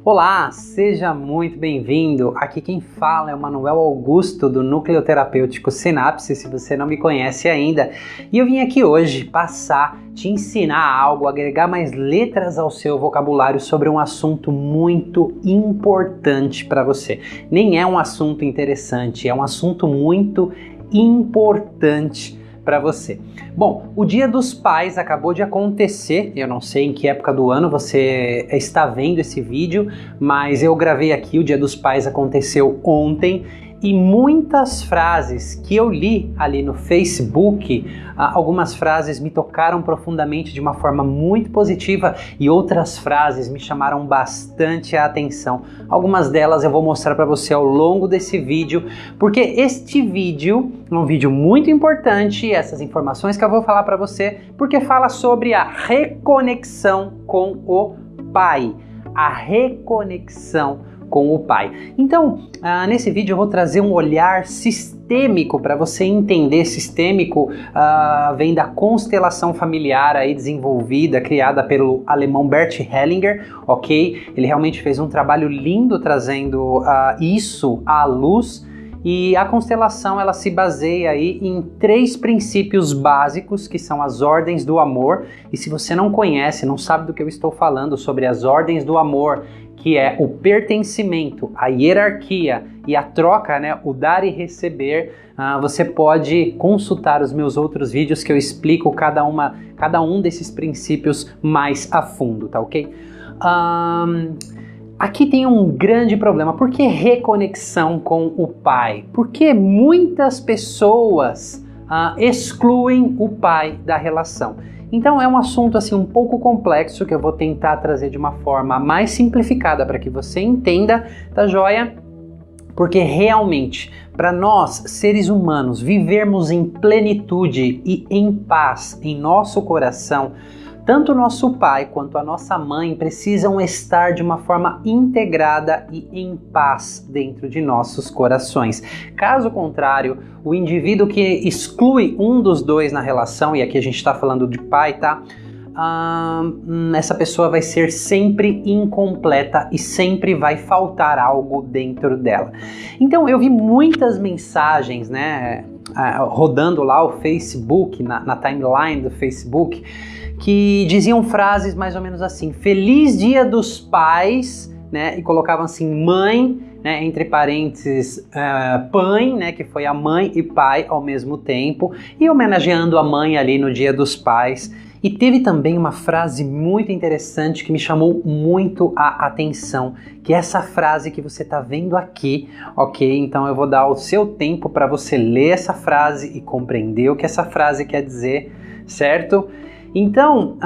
Olá, seja muito bem-vindo. Aqui quem fala é o Manuel Augusto do Núcleo Terapêutico Sinapse, se você não me conhece ainda. E eu vim aqui hoje te ensinar algo, agregar mais letras ao seu vocabulário sobre um assunto muito importante para você. Nem é um assunto interessante, é um assunto muito importante para você. Bom, o Dia dos Pais acabou de acontecer, eu não sei em que época do ano você está vendo esse vídeo, mas eu gravei aqui, o Dia dos Pais aconteceu ontem, e muitas frases que eu li ali no Facebook, algumas frases me tocaram profundamente de uma forma muito positiva e outras frases me chamaram bastante a atenção. Algumas delas eu vou mostrar para você ao longo desse vídeo, porque este vídeo é um vídeo muito importante, essas informações que eu vou falar para você, porque fala sobre a reconexão com o pai. A reconexão com o pai. Então, nesse vídeo eu vou trazer um olhar sistêmico para você entender. Sistêmico vem da constelação familiar aí desenvolvida, criada pelo alemão Bert Hellinger, ok? Ele realmente fez um trabalho lindo trazendo isso à luz. E a constelação ela se baseia aí em 3 princípios básicos, que são as ordens do amor. E se você não conhece, não sabe do que eu estou falando sobre as ordens do amor, que é o pertencimento, a hierarquia e a troca, né, o dar e receber, você pode consultar os meus outros vídeos que eu explico cada um desses princípios mais a fundo, tá ok? Aqui tem um grande problema. Por que reconexão com o pai? Porque muitas pessoas excluem o pai da relação. Então é um assunto assim um pouco complexo que eu vou tentar trazer de uma forma mais simplificada para que você entenda, tá joia? Porque realmente, para nós, seres humanos, vivermos em plenitude e em paz em nosso coração, tanto o nosso pai quanto a nossa mãe precisam estar de uma forma integrada e em paz dentro de nossos corações. Caso contrário, o indivíduo que exclui um dos dois na relação, e aqui a gente está falando de pai, tá? Essa pessoa vai ser sempre incompleta e sempre vai faltar algo dentro dela. Então eu vi muitas mensagens, né, rodando lá o Facebook, na timeline do Facebook, que diziam frases mais ou menos assim: Feliz Dia dos Pais, né? E colocavam assim mãe, né? Entre parênteses, pai, né? Que foi a mãe e pai ao mesmo tempo, e homenageando a mãe ali no Dia dos Pais. E teve também uma frase muito interessante que me chamou muito a atenção, que é essa frase que você está vendo aqui, ok? Então eu vou dar o seu tempo para você ler essa frase e compreender o que essa frase quer dizer, certo? Então,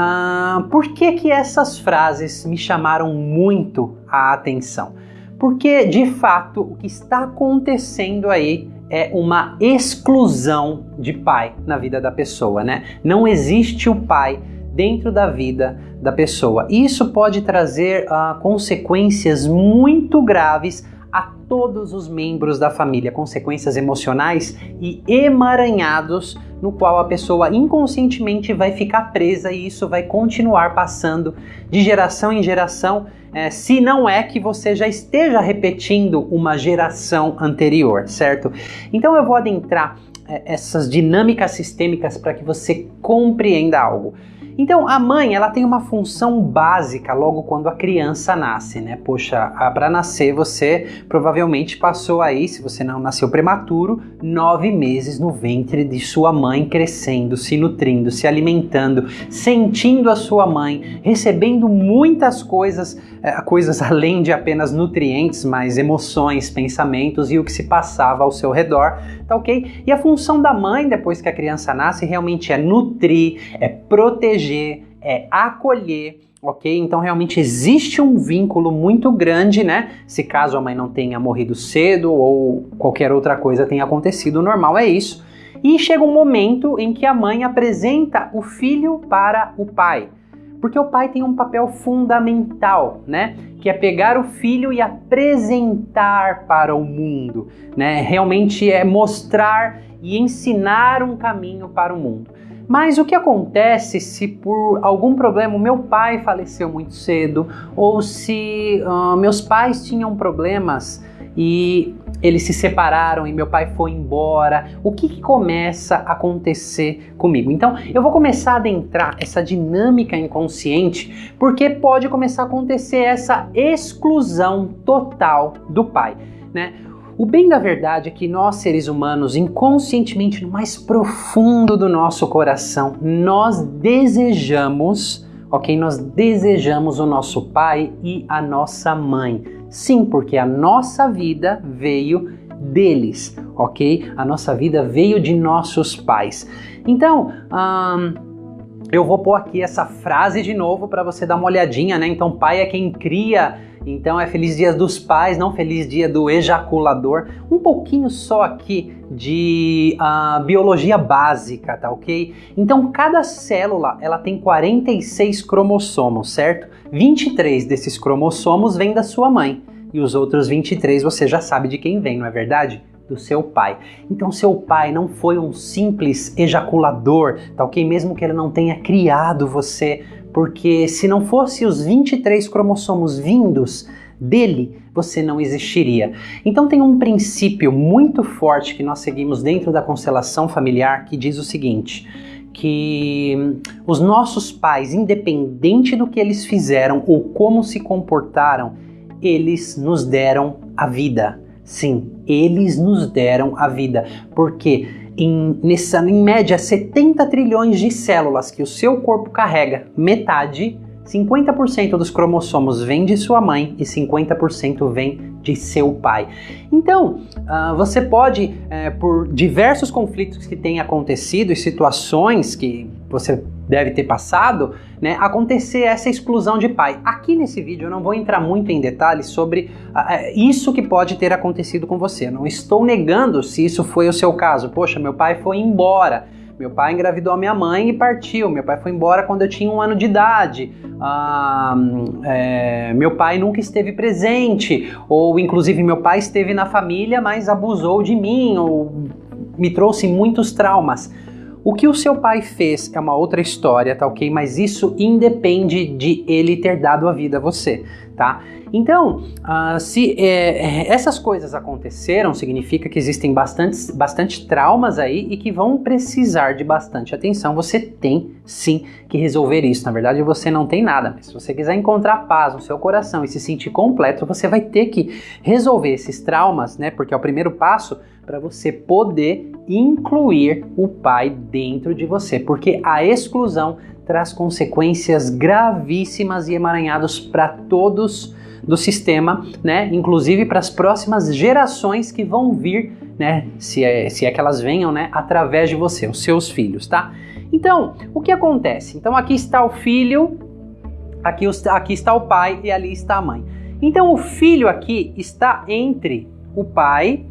por que essas frases me chamaram muito a atenção? Porque, de fato, o que está acontecendo aí é uma exclusão de pai na vida da pessoa, né? Não existe o pai dentro da vida da pessoa. Isso pode trazer consequências muito graves a todos os membros da família, consequências emocionais e emaranhados no qual a pessoa inconscientemente vai ficar presa e isso vai continuar passando de geração em geração, se não é que você já esteja repetindo uma geração anterior, certo? Então eu vou adentrar essas dinâmicas sistêmicas para que você compreenda algo. Então, a mãe, ela tem uma função básica logo quando a criança nasce, né? Poxa, para nascer você provavelmente passou aí, se você não nasceu prematuro, 9 meses no ventre de sua mãe, crescendo, se nutrindo, se alimentando, sentindo a sua mãe, recebendo muitas coisas além de apenas nutrientes, mas emoções, pensamentos e o que se passava ao seu redor, tá ok? E a função da mãe, depois que a criança nasce, realmente é nutrir, é proteger, é acolher, ok? Então realmente existe um vínculo muito grande, né? Se caso a mãe não tenha morrido cedo ou qualquer outra coisa tenha acontecido, o normal é isso. E chega um momento em que a mãe apresenta o filho para o pai. Porque o pai tem um papel fundamental, né? Que é pegar o filho e apresentar para o mundo, né? Realmente é mostrar e ensinar um caminho para o mundo. Mas o que acontece se por algum problema o meu pai faleceu muito cedo, ou se meus pais tinham problemas e eles se separaram e meu pai foi embora, o que começa a acontecer comigo? Então eu vou começar a adentrar essa dinâmica inconsciente, porque pode começar a acontecer essa exclusão total do pai, né? O bem da verdade é que nós, seres humanos, inconscientemente, no mais profundo do nosso coração, nós desejamos, ok? Nós desejamos o nosso pai e a nossa mãe. Sim, porque a nossa vida veio deles, ok? A nossa vida veio de nossos pais. Então, eu vou pôr aqui essa frase de novo para você dar uma olhadinha, né? Então, pai é quem cria. Então é feliz dia dos pais, não feliz dia do ejaculador. Um pouquinho só aqui de biologia básica, tá ok? Então cada célula ela tem 46 cromossomos, certo? 23 desses cromossomos vêm da sua mãe e os outros 23 você já sabe de quem vem, não é verdade? Do seu pai. Então seu pai não foi um simples ejaculador, tá ok? Mesmo que ele não tenha criado você, porque se não fosse os 23 cromossomos vindos dele, você não existiria. Então tem um princípio muito forte que nós seguimos dentro da constelação familiar que diz o seguinte, que os nossos pais, independente do que eles fizeram ou como se comportaram, eles nos deram a vida. Sim, eles nos deram a vida, porque em média 70 trilhões de células que o seu corpo carrega, metade, 50% dos cromossomos vem de sua mãe e 50% vem de seu pai. Então, você pode, por diversos conflitos que têm acontecido e situações que você deve ter passado, né, acontecer essa exclusão de pai. Aqui nesse vídeo eu não vou entrar muito em detalhes sobre isso que pode ter acontecido com você. Eu não estou negando se isso foi o seu caso. Poxa, meu pai foi embora. Meu pai engravidou a minha mãe e partiu. Meu pai foi embora quando eu tinha 1 ano de idade. Meu pai nunca esteve presente. Ou, inclusive, meu pai esteve na família, mas abusou de mim. Ou me trouxe muitos traumas. O que o seu pai fez é uma outra história, tá ok? Mas isso independe de ele ter dado a vida a você, tá? Então, se essas coisas aconteceram, significa que existem bastante traumas aí e que vão precisar de bastante atenção. Você tem sim que resolver isso. Na verdade, você não tem nada, mas se você quiser encontrar paz no seu coração e se sentir completo, você vai ter que resolver esses traumas, né? Porque é o primeiro passo para você poder incluir o pai dentro de você, porque a exclusão traz consequências gravíssimas e emaranhadas para todos do sistema, né? Inclusive para as próximas gerações que vão vir, né? Se é que elas venham, né? Através de você, os seus filhos, tá? Então, o que acontece? Então aqui está o filho, aqui está o pai e ali está a mãe. Então o filho aqui está entre o pai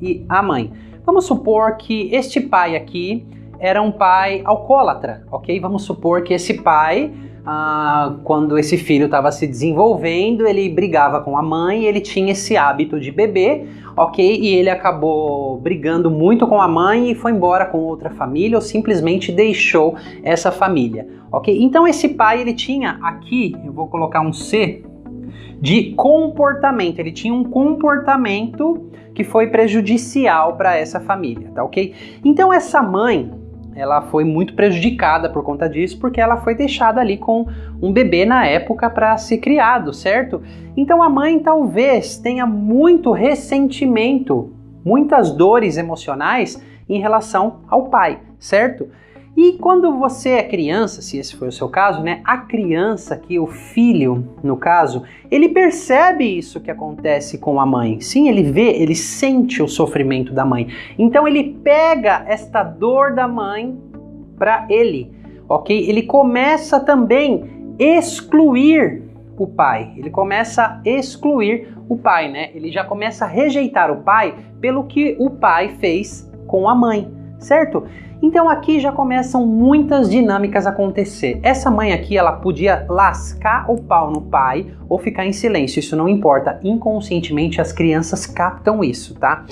e a mãe. Vamos supor que este pai aqui era um pai alcoólatra, ok? Vamos supor que esse pai, quando esse filho estava se desenvolvendo, ele brigava com a mãe, ele tinha esse hábito de beber, ok? E ele acabou brigando muito com a mãe e foi embora com outra família ou simplesmente deixou essa família, ok? Então esse pai, ele tinha aqui, eu vou colocar um C, de comportamento. Ele tinha um comportamento que foi prejudicial para essa família, tá ok? Então essa mãe, ela foi muito prejudicada por conta disso, porque ela foi deixada ali com um bebê na época para ser criado, certo? Então a mãe talvez tenha muito ressentimento, muitas dores emocionais em relação ao pai, certo? E quando você é criança, se esse foi o seu caso, né? A criança aqui, o filho, no caso, ele percebe isso que acontece com a mãe. Sim, ele vê, ele sente o sofrimento da mãe. Então ele pega esta dor da mãe para ele, ok? Ele começa também a excluir o pai. Ele começa a excluir o pai, né? Ele já começa a rejeitar o pai pelo que o pai fez com a mãe, certo? Então aqui já começam muitas dinâmicas a acontecer. Essa mãe aqui, ela podia lascar o pau no pai ou ficar em silêncio, isso não importa. Inconscientemente as crianças captam isso, tá?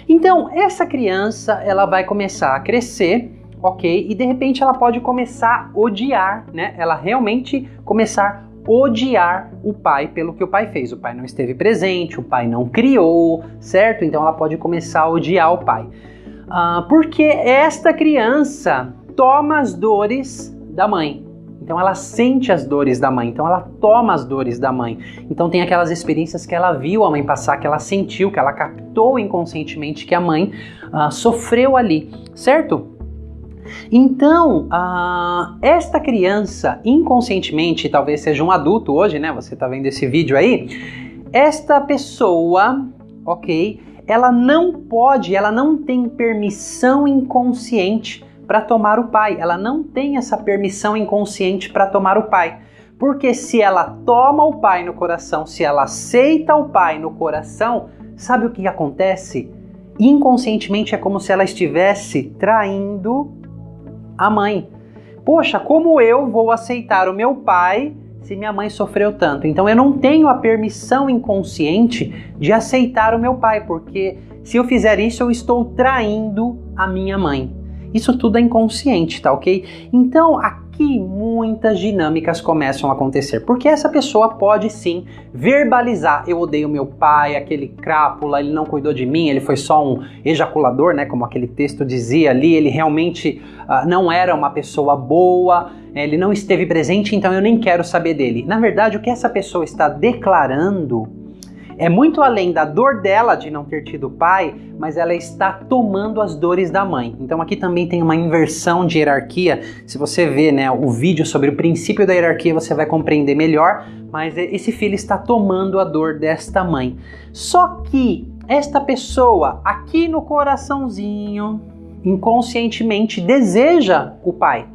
Então essa criança, ela vai começar a crescer, ok? E de repente ela pode começar a odiar, né? Ela realmente começar a odiar o pai pelo que o pai fez. O pai não esteve presente, o pai não criou, certo? Então ela pode começar a odiar o pai. Porque esta criança toma as dores da mãe. Então ela sente as dores da mãe, então ela toma as dores da mãe. Então tem aquelas experiências que ela viu a mãe passar, que ela sentiu, que ela captou inconscientemente que a mãe sofreu ali, certo? Então, esta criança inconscientemente, talvez seja um adulto hoje, né? Você tá vendo esse vídeo aí? Esta pessoa, ok? Ela não tem permissão inconsciente para tomar o pai. Ela não tem essa permissão inconsciente para tomar o pai. Porque se ela toma o pai no coração, se ela aceita o pai no coração, sabe o que acontece? Inconscientemente é como se ela estivesse traindo a mãe. Poxa, como eu vou aceitar o meu pai se minha mãe sofreu tanto? Então eu não tenho a permissão inconsciente de aceitar o meu pai, porque se eu fizer isso eu estou traindo a minha mãe. Isso tudo é inconsciente, tá ok? Então aqui muitas dinâmicas começam a acontecer, porque essa pessoa pode sim verbalizar: eu odeio meu pai, aquele crápula, ele não cuidou de mim, ele foi só um ejaculador, né? Como aquele texto dizia ali, ele realmente não era uma pessoa boa, ele não esteve presente, então eu nem quero saber dele. Na verdade, o que essa pessoa está declarando é muito além da dor dela de não ter tido pai, mas ela está tomando as dores da mãe. Então aqui também tem uma inversão de hierarquia. Se você vê, né, o vídeo sobre o princípio da hierarquia, você vai compreender melhor, mas esse filho está tomando a dor desta mãe. Só que esta pessoa aqui no coraçãozinho, inconscientemente, deseja o pai,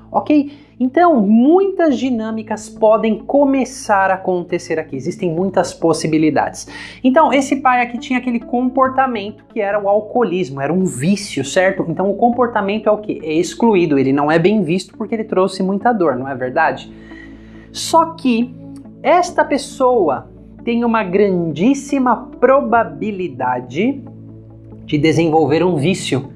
ok? Então, muitas dinâmicas podem começar a acontecer aqui. Existem muitas possibilidades. Então, esse pai aqui tinha aquele comportamento que era o alcoolismo, era um vício, certo? Então, o comportamento é o quê? É excluído, ele não é bem visto porque ele trouxe muita dor, não é verdade? Só que esta pessoa tem uma grandíssima probabilidade de desenvolver um vício.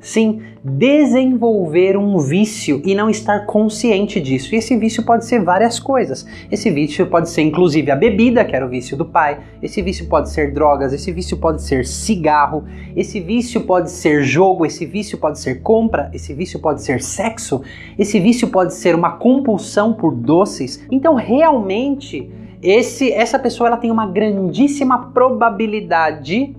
Sim, desenvolver um vício e não estar consciente disso. E esse vício pode ser várias coisas. Esse vício pode ser inclusive a bebida, que era o vício do pai. Esse vício pode ser drogas, esse vício pode ser cigarro, esse vício pode ser jogo, esse vício pode ser compra, esse vício pode ser sexo, esse vício pode ser uma compulsão por doces. Então realmente essa pessoa ela tem uma grandíssima probabilidade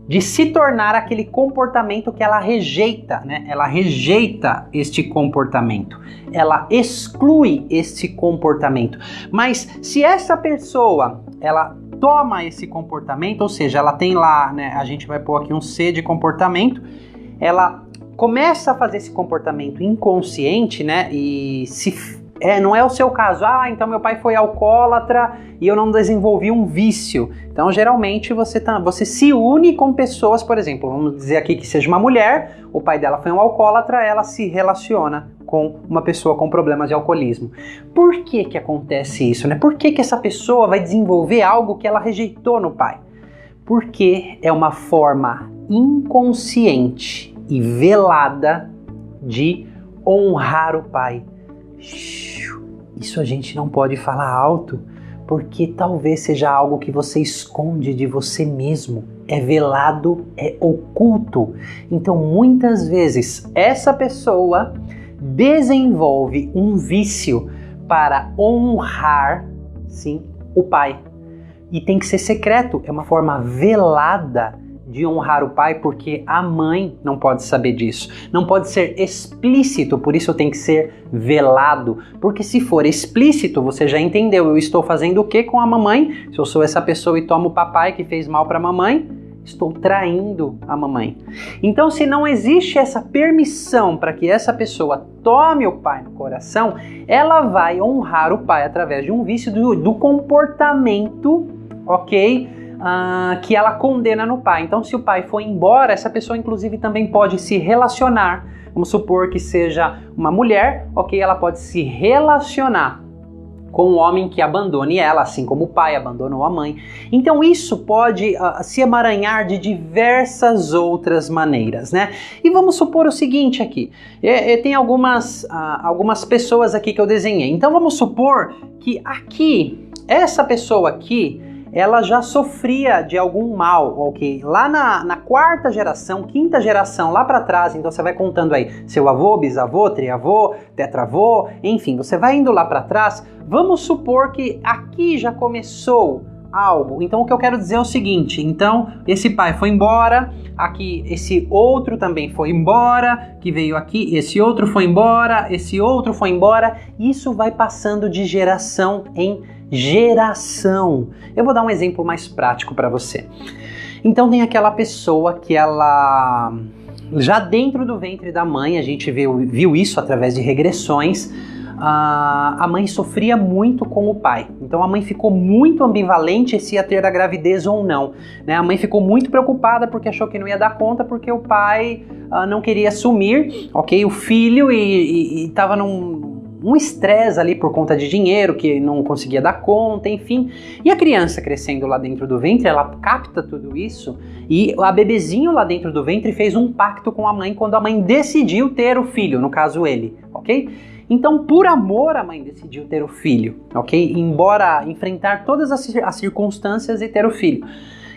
de se tornar aquele comportamento que ela rejeita, né? Ela rejeita este comportamento, ela exclui este comportamento. Mas se essa pessoa, ela toma esse comportamento, ou seja, ela tem lá, né? A gente vai pôr aqui um C de comportamento, ela começa a fazer esse comportamento inconsciente, né? E não é o seu caso, então meu pai foi alcoólatra e eu não desenvolvi um vício. Então geralmente você se une com pessoas, por exemplo, vamos dizer aqui que seja uma mulher, o pai dela foi um alcoólatra, ela se relaciona com uma pessoa com problemas de alcoolismo. Por que que acontece isso, né? Por que que essa pessoa vai desenvolver algo que ela rejeitou no pai? Porque é uma forma inconsciente e velada de honrar o pai. Isso a gente não pode falar alto, porque talvez seja algo que você esconde de você mesmo. É velado, é oculto. Então muitas vezes essa pessoa desenvolve um vício para honrar, sim, o pai. E tem que ser secreto, é uma forma velada de honrar o pai, porque a mãe não pode saber disso. Não pode ser explícito, por isso tem que ser velado. Porque se for explícito, você já entendeu, eu estou fazendo o que com a mamãe? Se eu sou essa pessoa e tomo o papai que fez mal para a mamãe, estou traindo a mamãe. Então, se não existe essa permissão para que essa pessoa tome o pai no coração, ela vai honrar o pai através de um vício do comportamento, ok? que ela condena no pai. Então, se o pai for embora, essa pessoa inclusive também pode se relacionar. Vamos supor que seja uma mulher, ok? Ela pode se relacionar com um homem que abandone ela, assim como o pai abandonou a mãe. Então isso pode se emaranhar de diversas outras maneiras, né? E vamos supor o seguinte aqui, tem algumas pessoas aqui que eu desenhei. Então vamos supor que aqui, essa pessoa aqui, ela já sofria de algum mal, ok? Lá na quarta geração, quinta geração, lá para trás, então você vai contando aí seu avô, bisavô, triavô, tetravô, enfim, você vai indo lá para trás. Vamos supor que aqui já começou algo. Então o que eu quero dizer é o seguinte, então esse pai foi embora, aqui esse outro também foi embora, que veio aqui, esse outro foi embora, esse outro foi embora, isso vai passando de geração em geração. Eu vou dar um exemplo mais prático para você. Então tem aquela pessoa que ela, já dentro do ventre da mãe, a gente viu isso através de regressões, a mãe sofria muito com o pai. Então a mãe ficou muito ambivalente se ia ter a gravidez ou não, né? A mãe ficou muito preocupada porque achou que não ia dar conta porque o pai não queria assumir, ok, o filho e estava num estresse ali por conta de dinheiro, que não conseguia dar conta, enfim. E a criança crescendo lá dentro do ventre, ela capta tudo isso e a bebezinho lá dentro do ventre fez um pacto com a mãe quando a mãe decidiu ter o filho, no caso ele, ok? Então, por amor, a mãe decidiu ter o filho, ok? Embora enfrentar todas as circunstâncias e ter o filho.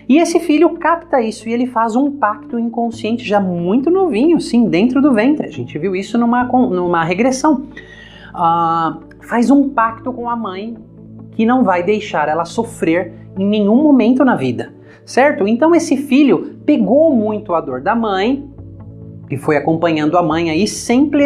E esse filho capta isso e ele faz um pacto inconsciente já muito novinho, sim, dentro do ventre. A gente viu isso numa regressão. Faz um pacto com a mãe que não vai deixar ela sofrer em nenhum momento na vida, certo? Então esse filho pegou muito a dor da mãe e foi acompanhando a mãe aí, sempre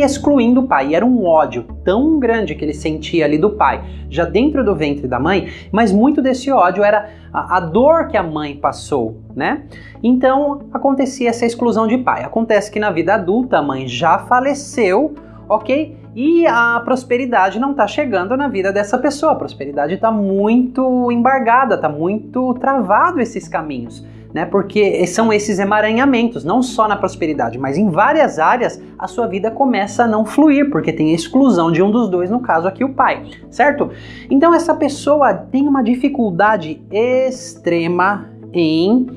excluindo o pai. E era um ódio tão grande que ele sentia ali do pai, já dentro do ventre da mãe, mas muito desse ódio era a dor que a mãe passou, né? Então acontecia essa exclusão de pai. Acontece que na vida adulta a mãe já faleceu, ok? E a prosperidade não está chegando na vida dessa pessoa. A prosperidade está muito embargada, está muito travado esses caminhos, né? Porque são esses emaranhamentos, não só na prosperidade, mas em várias áreas a sua vida começa a não fluir, porque tem a exclusão de um dos dois, no caso aqui o pai, certo? Então essa pessoa tem uma dificuldade extrema em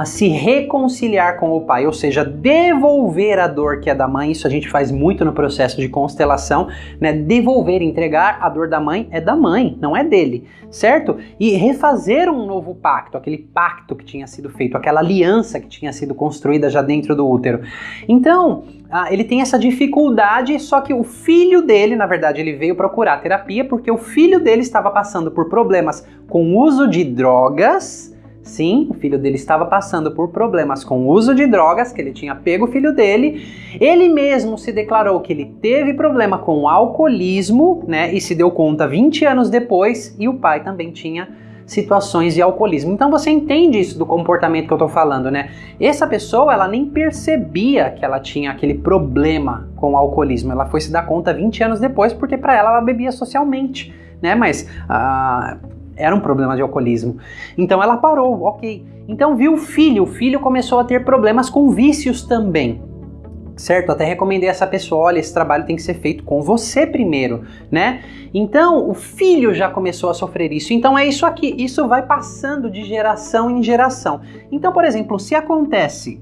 se reconciliar com o pai, ou seja, devolver a dor que é da mãe. Isso a gente faz muito no processo de constelação, né? Devolver, entregar a dor da mãe é da mãe, não é dele, certo? E refazer um novo pacto, aquele pacto que tinha sido feito, aquela aliança que tinha sido construída já dentro do útero. Então, ele tem essa dificuldade, só que o filho dele, na verdade, ele veio procurar terapia porque o filho dele estava passando por problemas com o uso de drogas. Sim, o filho dele estava passando por problemas com o uso de drogas, que ele tinha pego o filho dele. Ele mesmo se declarou que ele teve problema com o alcoolismo, né? E se deu conta 20 anos depois, e o pai também tinha situações de alcoolismo. Então você entende isso do comportamento que eu tô falando, né? Essa pessoa, ela nem percebia que ela tinha aquele problema com o alcoolismo. Ela foi se dar conta 20 anos depois, porque para ela bebia socialmente, né? Mas era um problema de alcoolismo. Então ela parou, ok. Então viu o filho começou a ter problemas com vícios também, certo? Até recomendei a essa pessoa, olha, esse trabalho tem que ser feito com você primeiro, né? Então o filho já começou a sofrer isso. Então é isso aqui, isso vai passando de geração em geração. Então, por exemplo, se acontece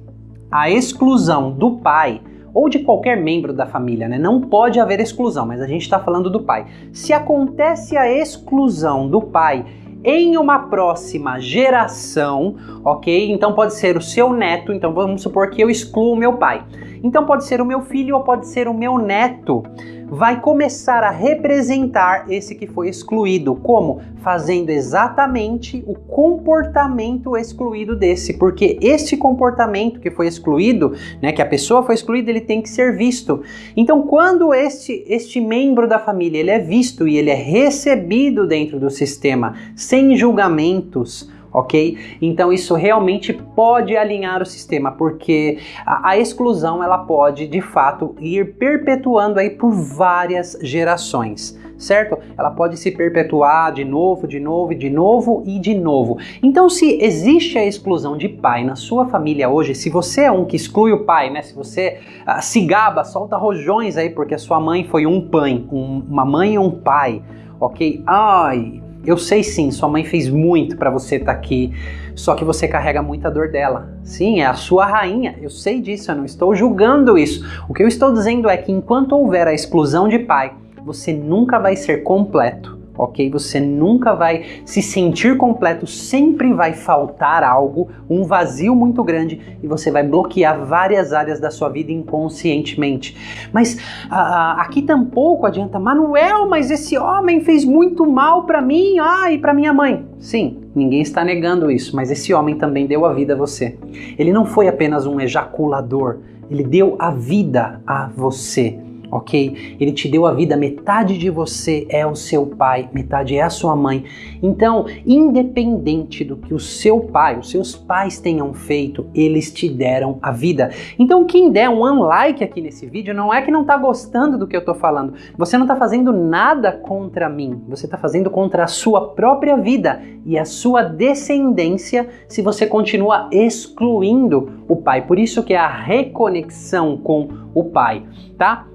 a exclusão do pai, ou de qualquer membro da família, né? Não pode haver exclusão, mas a gente está falando do pai. Se acontece a exclusão do pai em uma próxima geração, ok? Então pode ser o seu neto, então vamos supor que eu excluo o meu pai. Então pode ser o meu filho ou pode ser o meu neto. Vai começar a representar esse que foi excluído. Como? Fazendo exatamente o comportamento excluído desse. Porque esse comportamento que foi excluído, né, que a pessoa foi excluída, ele tem que ser visto. Então, quando este membro da família ele é visto e ele é recebido dentro do sistema, sem julgamentos, ok? Então isso realmente pode alinhar o sistema, porque a exclusão ela pode de fato ir perpetuando aí por várias gerações, certo? Ela pode se perpetuar de novo, de novo, de novo e de novo. Então, se existe a exclusão de pai na sua família hoje, se você é um que exclui o pai, né? Se você se gaba, solta rojões aí porque a sua mãe foi uma mãe e um pai, ok? Ai, eu sei sim, sua mãe fez muito para você estar aqui, só que você carrega muita dor dela. Sim, é a sua rainha, eu sei disso, eu não estou julgando isso. O que eu estou dizendo é que enquanto houver a exclusão de pai, você nunca vai ser completo, ok? Você nunca vai se sentir completo, sempre vai faltar algo, um vazio muito grande, e você vai bloquear várias áreas da sua vida inconscientemente. Mas aqui tampouco adianta, Manuel, mas esse homem fez muito mal para mim, e para minha mãe. Sim, ninguém está negando isso, mas esse homem também deu a vida a você. Ele não foi apenas um ejaculador, ele deu a vida a você. Ok? Ele te deu a vida, metade de você é o seu pai, metade é a sua mãe. Então, independente do que o seu pai, os seus pais tenham feito, eles te deram a vida. Então, quem der um unlike aqui nesse vídeo, não é que não tá gostando do que eu tô falando. Você não tá fazendo nada contra mim, você tá fazendo contra a sua própria vida e a sua descendência se você continua excluindo o pai. Por isso que é a reconexão com o pai, tá?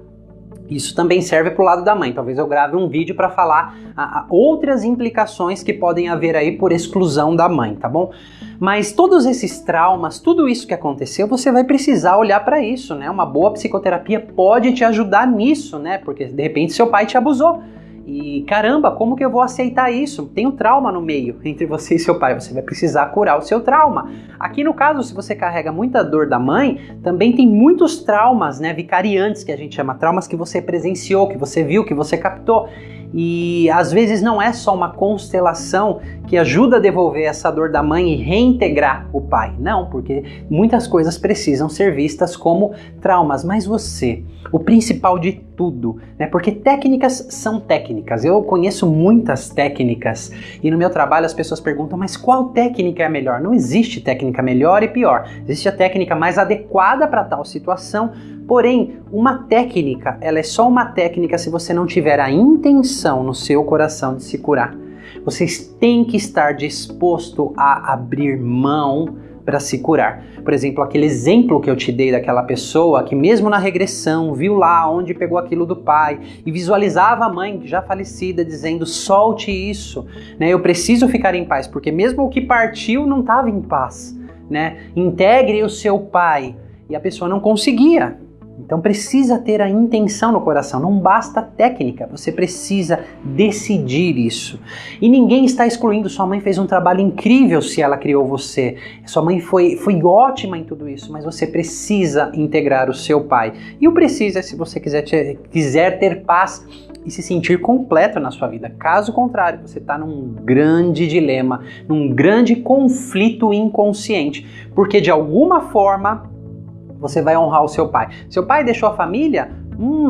Isso também serve para o lado da mãe. Talvez eu grave um vídeo para falar outras implicações que podem haver aí por exclusão da mãe, tá bom? Mas todos esses traumas, tudo isso que aconteceu, você vai precisar olhar para isso, né? Uma boa psicoterapia pode te ajudar nisso, né? Porque de repente seu pai te abusou. E caramba, como que eu vou aceitar isso? Tem um trauma no meio entre você e seu pai, você vai precisar curar o seu trauma. Aqui no caso, se você carrega muita dor da mãe, também tem muitos traumas, né, vicariantes, que a gente chama, traumas que você presenciou, que você viu, que você captou. E às vezes não é só uma constelação que ajuda a devolver essa dor da mãe e reintegrar o pai. Não, porque muitas coisas precisam ser vistas como traumas. Mas você, o principal de tudo, né? Porque técnicas são técnicas. Eu conheço muitas técnicas e no meu trabalho as pessoas perguntam, mas qual técnica é a melhor? Não existe técnica melhor e pior. Existe a técnica mais adequada para tal situação. Porém, uma técnica, ela é só uma técnica se você não tiver a intenção no seu coração de se curar. Vocês têm que estar disposto a abrir mão para se curar. Por exemplo, aquele exemplo que eu te dei daquela pessoa que mesmo na regressão viu lá onde pegou aquilo do pai e visualizava a mãe já falecida dizendo, solte isso, né? Eu preciso ficar em paz, porque mesmo o que partiu não estava em paz, né? Integre o seu pai, e a pessoa não conseguia. Então precisa ter a intenção no coração, não basta a técnica, você precisa decidir isso. E ninguém está excluindo, sua mãe fez um trabalho incrível se ela criou você, sua mãe foi ótima em tudo isso, mas você precisa integrar o seu pai. E o precisa se você quiser ter paz e se sentir completo na sua vida. Caso contrário, você está num grande dilema, num grande conflito inconsciente, porque de alguma forma você vai honrar o seu pai. Seu pai deixou a família?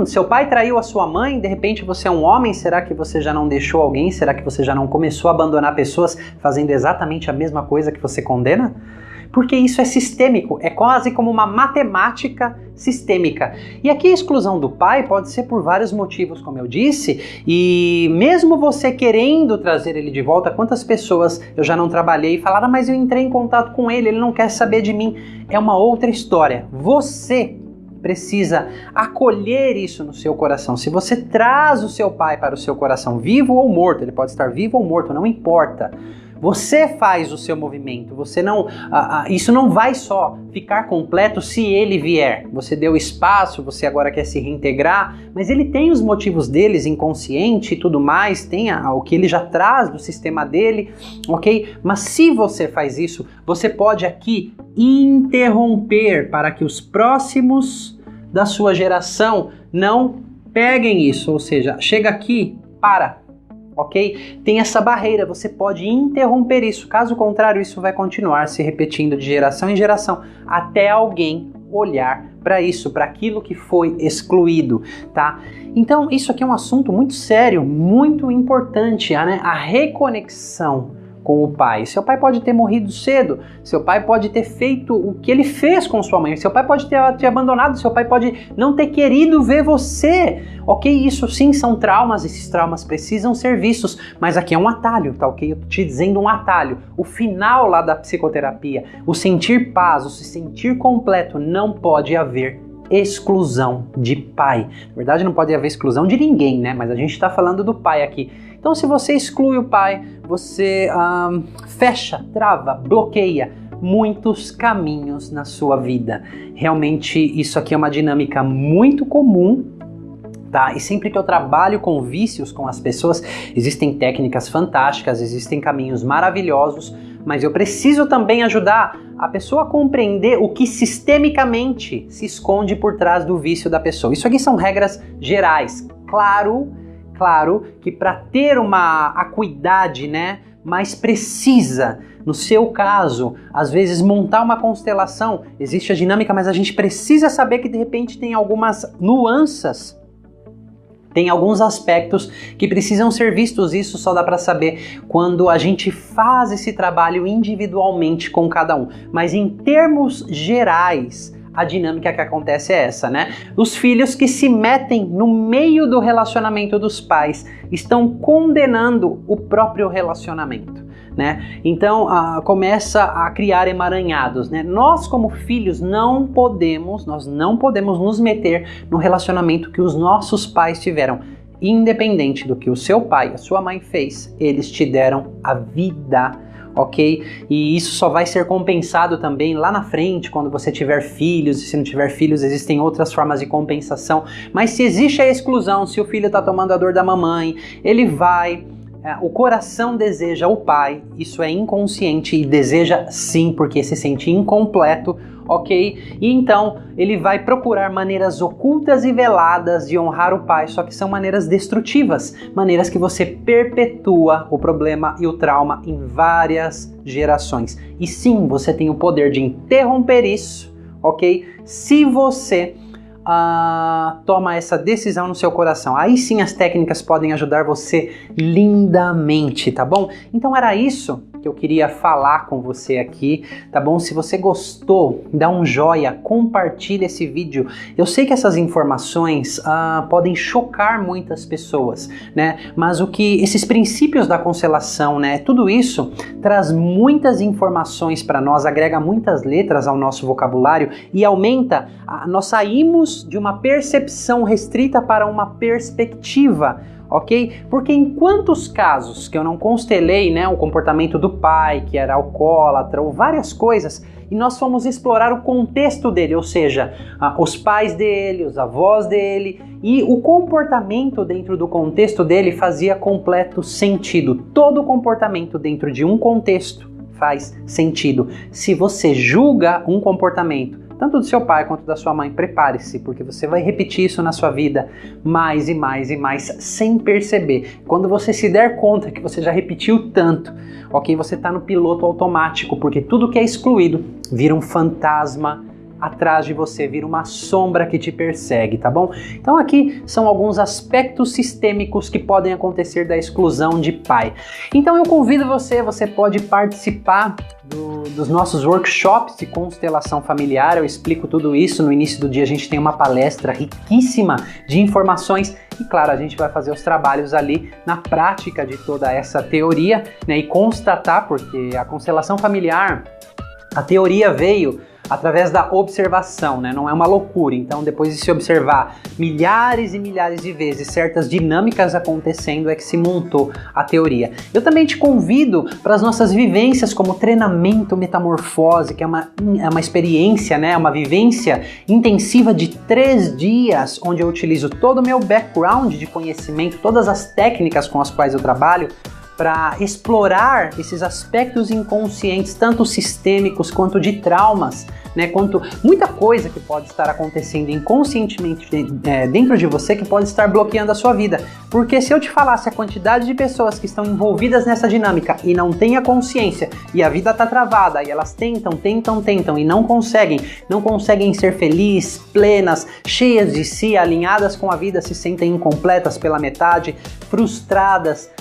Seu pai traiu a sua mãe? De repente você é um homem? Será que você já não deixou alguém? Será que você já não começou a abandonar pessoas fazendo exatamente a mesma coisa que você condena? Porque isso é sistêmico, é quase como uma matemática sistêmica. E aqui a exclusão do pai pode ser por vários motivos, como eu disse, e mesmo você querendo trazer ele de volta, quantas pessoas eu já não trabalhei e falaram, mas eu entrei em contato com ele, ele não quer saber de mim. É uma outra história. Você precisa acolher isso no seu coração. Se você traz o seu pai para o seu coração, vivo ou morto, ele pode estar vivo ou morto, não importa. Você faz o seu movimento, você não, isso não vai só ficar completo se ele vier. Você deu espaço, você agora quer se reintegrar, mas ele tem os motivos deles, inconsciente e tudo mais, tem o que ele já traz do sistema dele, ok? Mas se você faz isso, você pode aqui interromper para que os próximos da sua geração não peguem isso, ou seja, chega aqui, para. Ok? Tem essa barreira, você pode interromper isso, caso contrário isso vai continuar se repetindo de geração em geração, até alguém olhar para isso, para aquilo que foi excluído, tá? Então isso aqui é um assunto muito sério, muito importante, né? A reconexão com o pai. Seu pai pode ter morrido cedo, seu pai pode ter feito o que ele fez com sua mãe, seu pai pode ter te abandonado, seu pai pode não ter querido ver você. Ok, isso sim são traumas, esses traumas precisam ser vistos, mas aqui é um atalho, tá ok? Eu tô te dizendo um atalho. O final lá da psicoterapia, o sentir paz, o se sentir completo, não pode haver exclusão de pai. Na verdade, não pode haver exclusão de ninguém, né? Mas a gente está falando do pai aqui. Então, se você exclui o pai, você fecha, trava, bloqueia muitos caminhos na sua vida. Realmente, isso aqui é uma dinâmica muito comum. Tá? E sempre que eu trabalho com vícios com as pessoas, existem técnicas fantásticas, existem caminhos maravilhosos, mas eu preciso também ajudar a pessoa a compreender o que sistemicamente se esconde por trás do vício da pessoa. Isso aqui são regras gerais. Claro que para ter uma acuidade, né, mais precisa, no seu caso, às vezes montar uma constelação, existe a dinâmica, mas a gente precisa saber que de repente tem algumas nuances. Tem alguns aspectos que precisam ser vistos, isso só dá para saber quando a gente faz esse trabalho individualmente com cada um. Mas em termos gerais, a dinâmica que acontece é essa, né? Os filhos que se metem no meio do relacionamento dos pais estão condenando o próprio relacionamento. Né? Então começa a criar emaranhados, né? Nós como filhos nós não podemos nos meter no relacionamento que os nossos pais tiveram. Independente do que o seu pai e a sua mãe fez, eles te deram a vida, ok? E isso só vai ser compensado também lá na frente, quando você tiver filhos, e se não tiver filhos, existem outras formas de compensação. Mas se existe a exclusão, se o filho está tomando a dor da mamãe, ele vai... O coração deseja o pai, isso é inconsciente e deseja sim, porque se sente incompleto, ok? E então ele vai procurar maneiras ocultas e veladas de honrar o pai, só que são maneiras destrutivas, maneiras que você perpetua o problema e o trauma em várias gerações. E sim, você tem o poder de interromper isso, ok? Se você toma essa decisão no seu coração. Aí sim as técnicas podem ajudar você lindamente, tá bom? Então era isso que eu queria falar com você aqui, tá bom? Se você gostou, dá um joia, compartilha esse vídeo. Eu sei que essas informações podem chocar muitas pessoas, né? Mas esses princípios da constelação, né? Tudo isso traz muitas informações para nós, agrega muitas letras ao nosso vocabulário e aumenta, nós saímos de uma percepção restrita para uma perspectiva, ok? Porque em quantos casos que eu não constelei, né, o comportamento do pai, que era alcoólatra, ou várias coisas, e nós fomos explorar o contexto dele, ou seja, os pais dele, os avós dele, e o comportamento dentro do contexto dele fazia completo sentido. Todo comportamento dentro de um contexto faz sentido. Se você julga um comportamento, tanto do seu pai quanto da sua mãe, prepare-se, porque você vai repetir isso na sua vida mais e mais e mais sem perceber. Quando você se der conta que você já repetiu tanto, ok, você está no piloto automático, porque tudo que é excluído vira um fantasma atrás de você, vira uma sombra que te persegue, tá bom? Então aqui são alguns aspectos sistêmicos que podem acontecer da exclusão de pai. Então eu convido você pode participar dos nossos workshops de constelação familiar. Eu explico tudo isso. No início do dia a gente tem uma palestra riquíssima de informações e claro, a gente vai fazer os trabalhos ali na prática de toda essa teoria, né, e constatar, porque a constelação familiar, a teoria veio através da observação, né? Não é uma loucura. Então, depois de se observar milhares e milhares de vezes certas dinâmicas acontecendo, é que se montou a teoria. Eu também te convido para as nossas vivências como treinamento metamorfose, que é uma experiência, né? Uma vivência intensiva de 3 dias, onde eu utilizo todo o meu background de conhecimento, todas as técnicas com as quais eu trabalho, para explorar esses aspectos inconscientes, tanto sistêmicos quanto de traumas, né, quanto muita coisa que pode estar acontecendo inconscientemente dentro de você que pode estar bloqueando a sua vida. Porque se eu te falasse a quantidade de pessoas que estão envolvidas nessa dinâmica e não têm a consciência, e a vida está travada, e elas tentam e não conseguem ser felizes, plenas, cheias de si, alinhadas com a vida, se sentem incompletas pela metade, frustradas,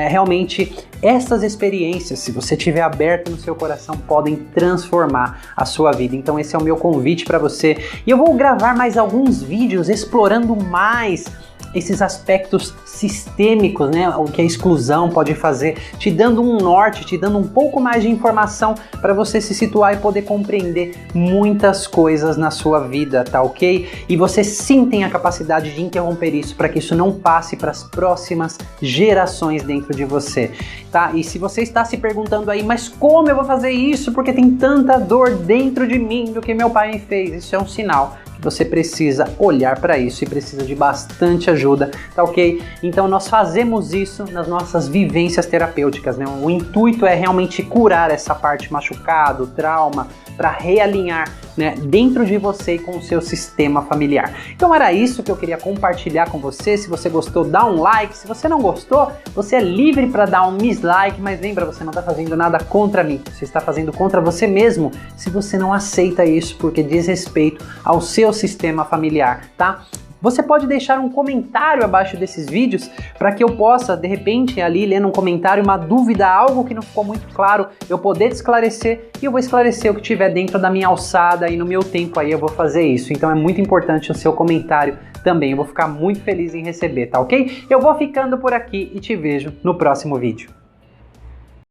realmente essas experiências, se você tiver aberto no seu coração, podem transformar a sua vida. Então esse é o meu convite para você. E eu vou gravar mais alguns vídeos explorando mais esses aspectos sistêmicos, né, o que a exclusão pode fazer, te dando um norte, te dando um pouco mais de informação para você se situar e poder compreender muitas coisas na sua vida, tá ok? E você sim tem a capacidade de interromper isso para que isso não passe para as próximas gerações dentro de você, tá? E se você está se perguntando aí, mas como eu vou fazer isso? Porque tem tanta dor dentro de mim do que meu pai me fez. Isso é um sinal. Você precisa olhar para isso e precisa de bastante ajuda, tá ok? Então nós fazemos isso nas nossas vivências terapêuticas, né? O intuito é realmente curar essa parte machucada, o trauma, para realinhar, né, dentro de você e com o seu sistema familiar. Então era isso que eu queria compartilhar com você. Se você gostou, dá um like. Se você não gostou, você é livre para dar um dislike, mas lembra, você não está fazendo nada contra mim. Você está fazendo contra você mesmo se você não aceita isso, porque diz respeito ao seu sistema familiar, tá? Você pode deixar um comentário abaixo desses vídeos para que eu possa, de repente, ali lendo um comentário, uma dúvida, algo que não ficou muito claro, eu poder te esclarecer, e eu vou esclarecer o que tiver dentro da minha alçada e no meu tempo aí eu vou fazer isso. Então é muito importante o seu comentário também, eu vou ficar muito feliz em receber, tá ok? Eu vou ficando por aqui e te vejo no próximo vídeo.